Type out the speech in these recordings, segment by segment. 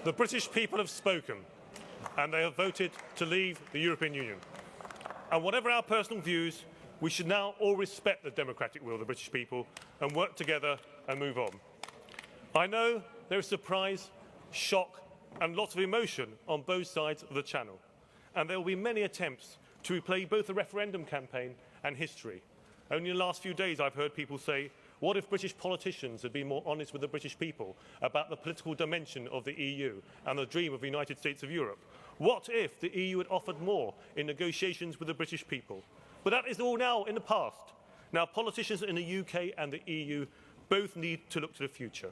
The British people have spoken, and they have voted to leave the European Union. And whatever our personal views, we should now all respect the democratic will of the British people and work together and move on. I know there is surprise, shock and lots of emotion on both sides of the Channel, and there will be many attempts to replay both the referendum campaign and history. Only in the last few days I've heard people say, what if British politicians had been more honest with the British people about the political dimension of the EU and the dream of the United States of Europe? What if the EU had offered more in negotiations with the British people? But that is all now in the past. Now, politicians in the UK and the EU both need to look to the future.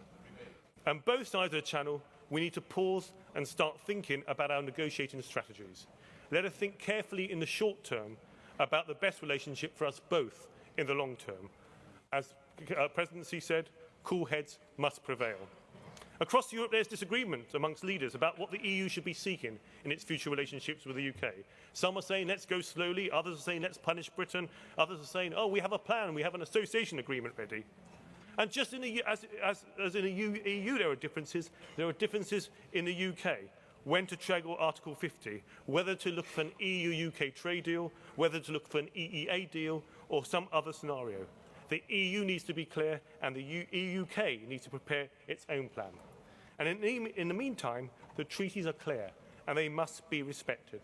And both sides of the Channel, we need to pause and start thinking about our negotiating strategies. Let us think carefully in the short term about the best relationship for us both in the long term. As the Presidency said, cool heads must prevail. Across Europe, there's disagreement amongst leaders about what the EU should be seeking in its future relationships with the UK. Some are saying, let's go slowly. Others are saying, let's punish Britain. Others are saying, oh, we have a plan. We have an association agreement ready. And just in the, as in the EU, there are differences. There are differences in the UK. When to trigger Article 50, whether to look for an EU-UK trade deal, whether to look for an EEA deal, or some other scenario. The EU needs to be clear, and the UK needs to prepare its own plan. And in the meantime, the treaties are clear, and they must be respected.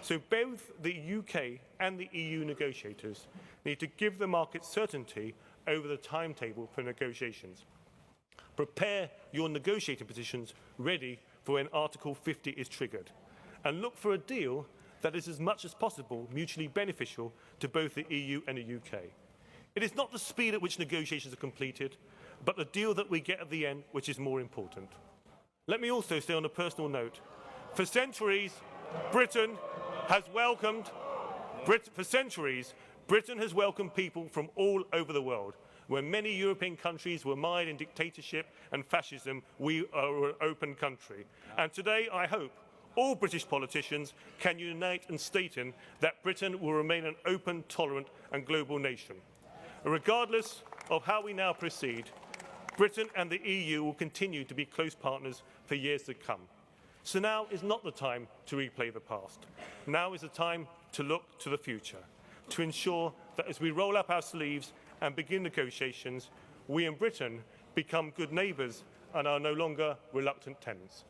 So both the UK and the EU negotiators need to give the market certainty over the timetable for negotiations. Prepare your negotiating positions ready for when Article 50 is triggered, and look for a deal that is as much as possible mutually beneficial to both the EU and the UK. It is not the speed at which negotiations are completed, but the deal that we get at the end which is more important. Let me also say on a personal note, for centuries, Britain has welcomed people from all over the world. When many European countries were mired in dictatorship and fascism, we are an open country. And today, I hope, all British politicians can unite in stating that Britain will remain an open, tolerant and global nation. Regardless of how we now proceed, Britain and the EU will continue to be close partners for years to come. So now is not the time to replay the past. Now is the time to look to the future, to ensure that as we roll up our sleeves and begin negotiations, we in Britain become good neighbours and are no longer reluctant tenants.